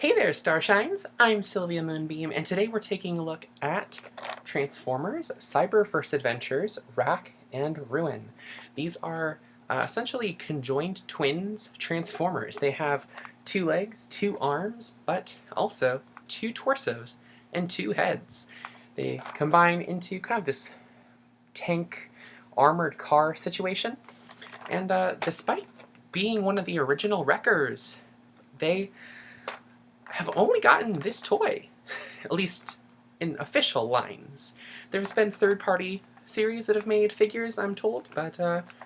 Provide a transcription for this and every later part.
Hey there, Starshines! I'm Sylvia Moonbeam, and today we're taking a look at Transformers Cyberverse Adventures Rack and Ruin. These are essentially conjoined twins Transformers. They have 2 legs, 2 arms, but also 2 torsos and 2 heads. They combine into kind of this tank armored car situation, and despite being one of the original wreckers, they have only gotten this toy, at least in official lines. There's been third-party series that have made figures, I'm told, but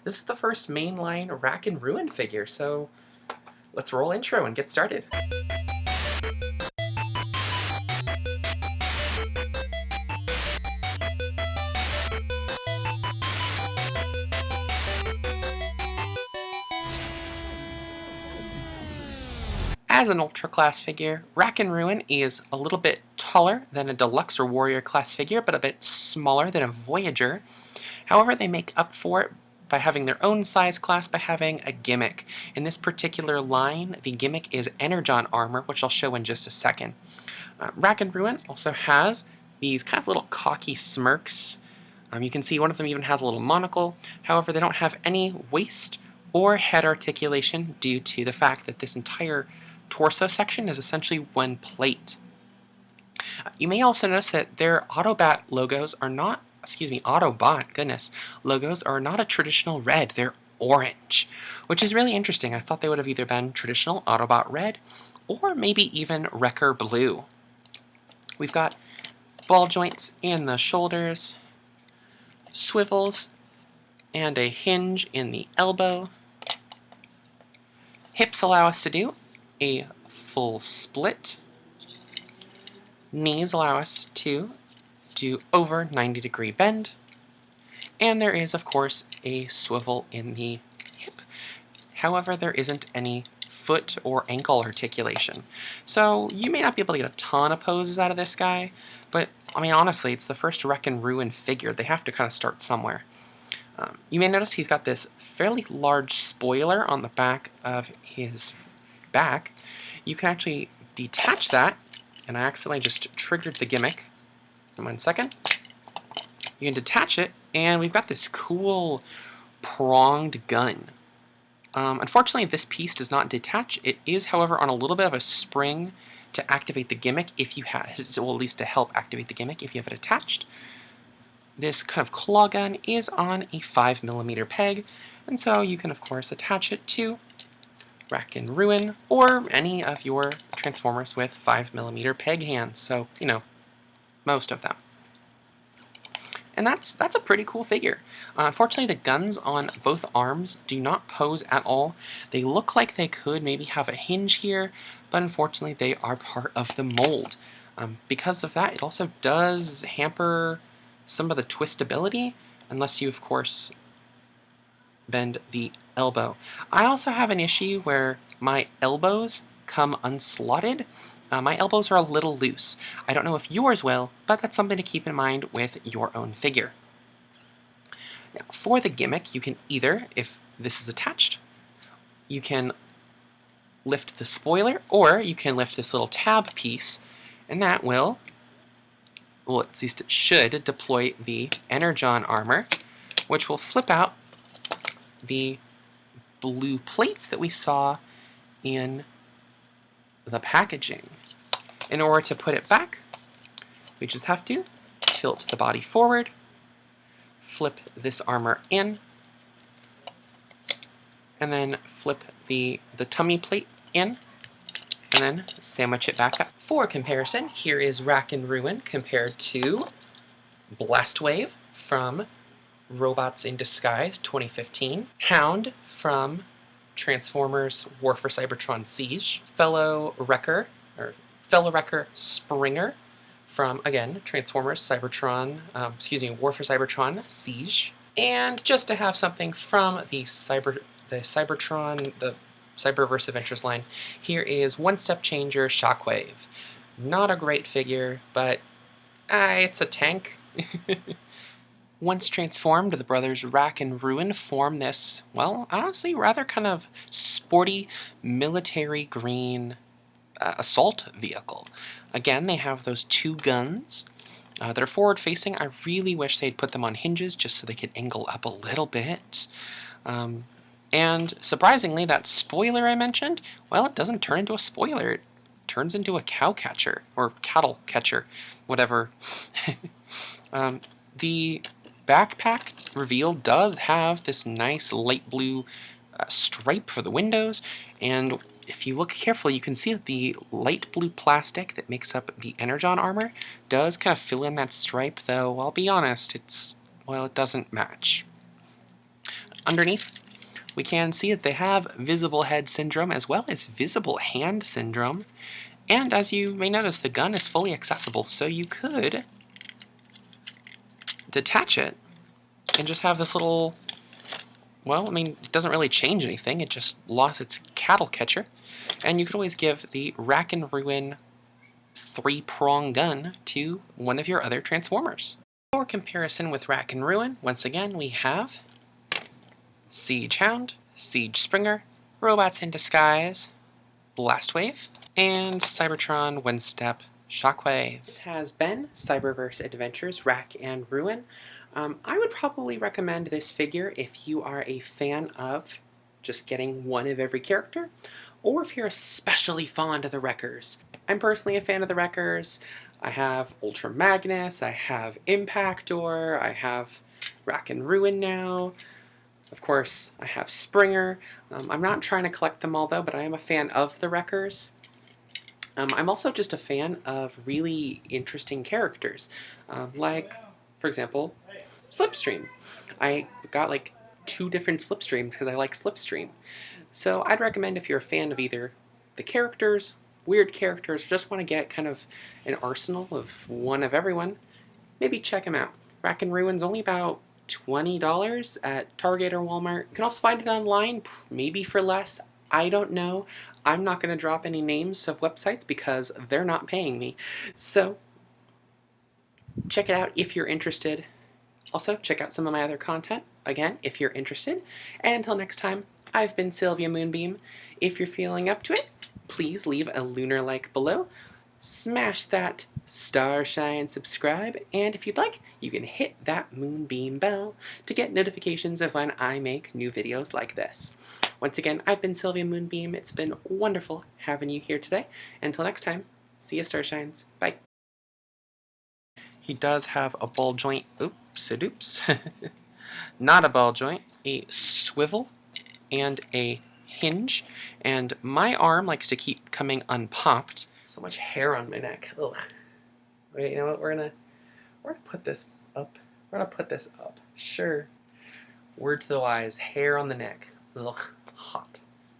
this is the first mainline Rack and Ruin figure, so let's roll intro and get started. As an Ultra class figure, Rack and Ruin is a little bit taller than a Deluxe or Warrior class figure, but a bit smaller than a Voyager. However, they make up for it by having their own size class by having a Gimmick. In this particular line, the Gimmick is Energon armor, which I'll show in just a second. Rack and Ruin also has these kind of little cocky smirks. You can see one of them even has a little monocle. However, they don't have any waist or head articulation due to the fact that this entire torso section is essentially one plate. You may also notice that their Autobot logos are not, Autobot, goodness, logos are not a traditional red, they're orange, which is really interesting. I thought they would have either been traditional Autobot red or maybe even Wrecker blue. We've got ball joints in the shoulders, swivels, and a hinge in the elbow. Hips allow us to do a full split. Knees allow us to do over 90-degree bend. And there is, of course, a swivel in the hip. However, there isn't any foot or ankle articulation. So you may not be able to get a ton of poses out of this guy, but I mean, honestly, it's the first Wreck and Ruin figure. They have to kind of start somewhere. You may notice he's got this fairly large spoiler on the back of his back. You can actually detach that, and I accidentally just triggered the Gimmick. In 1 second. You can detach it, and we've got this cool pronged gun. Unfortunately, this piece does not detach. It is, however, on a little bit of a spring to activate the Gimmick if you have, well, at least to help activate the Gimmick if you have it attached. This kind of claw gun is on a 5mm peg, and so you can, of course, attach it to Rack and Ruin or any of your Transformers with 5mm peg hands. So, you know, most of them. And that's a pretty cool figure. Unfortunately, the guns on both arms do not pose at all. They look like they could maybe have a hinge here, but unfortunately they are part of the mold. Because of that, it also does hamper some of the twistability, unless you, of course, bend the elbow. I also have an issue where my elbows come unslotted. My elbows are a little loose. I don't know if yours will, but that's something to keep in mind with your own figure. Now, for the Gimmick, you can either, if this is attached, you can lift the spoiler, or you can lift this little tab piece, and that will, well, at least it should, deploy the Energon armor, which will flip out the blue plates that we saw in the packaging. In order to put it back, we just have to tilt the body forward, flip this armor in, and then flip the tummy plate in, and then sandwich it back up. For comparison, here is Rack and Ruin compared to Blastwave from Robots in Disguise 2015, Hound from Transformers War for Cybertron Siege, Fellow Wrecker Springer from, again, Transformers War for Cybertron Siege, and just to have something from the Cyberverse Adventures line, here is One Step Changer Shockwave. Not a great figure, but it's a tank. Once transformed, the brothers Rack and Ruin form this, well, honestly, rather kind of sporty, military green assault vehicle. Again, they have those 2 guns that are forward-facing. I really wish they'd put them on hinges just so they could angle up a little bit. And surprisingly, that spoiler I mentioned, well, it doesn't turn into a spoiler. It turns into a cow catcher, or cattle catcher, whatever. The backpack reveal does have this nice light blue stripe for the windows, and if you look carefully, you can see that the light blue plastic that makes up the Energon armor does kind of fill in that stripe, though I'll be honest, it doesn't match. Underneath, we can see that they have visible head syndrome as well as visible hand syndrome, and as you may notice, the gun is fully accessible, so you could detach it and just have this little, well, I mean, it doesn't really change anything, it just lost its cattle catcher, and you could always give the Rack and Ruin 3-prong gun to one of your other Transformers. For comparison with Rack and Ruin, once again, we have Siege Hound, Siege Springer, Robots in Disguise, Blastwave, and Cybertron One-Step Shockwave. This has been Cyberverse Adventures Rack and Ruin. I would probably recommend this figure if you are a fan of just getting one of every character, or if you're especially fond of the Wreckers. I'm personally a fan of the Wreckers. I have Ultra Magnus, I have Impactor, I have Rack and Ruin now. Of course, I have Springer. I'm not trying to collect them all though, but I am a fan of the Wreckers. I'm also just a fan of really interesting characters, like, for example, Slipstream. I got like 2 different Slipstreams because I like Slipstream. So I'd recommend if you're a fan of either the characters, weird characters, or just want to get kind of an arsenal of one of everyone, maybe check them out. Rack and Ruin's only about $20 at Target or Walmart. You can also find it online, maybe for less. I don't know. I'm not going to drop any names of websites because they're not paying me. So check it out if you're interested. Also, check out some of my other content, again, if you're interested. And until next time, I've been Sylvia Moonbeam. If you're feeling up to it, please leave a lunar like below. Smash that starshine subscribe, and if you'd like, you can hit that Moonbeam bell to get notifications of when I make new videos like this. Once again, I've been Sylvia Moonbeam. It's been wonderful having you here today. Until next time, see ya, starshines. Bye. He does have a ball joint. Oops. Not a ball joint. A swivel and a hinge. And my arm likes to keep coming unpopped. So much hair on my neck. Ugh. Wait, you know what? We're gonna put this up. We're gonna put this up. Sure. Word to the wise. Hair on the neck. Ugh. Hot.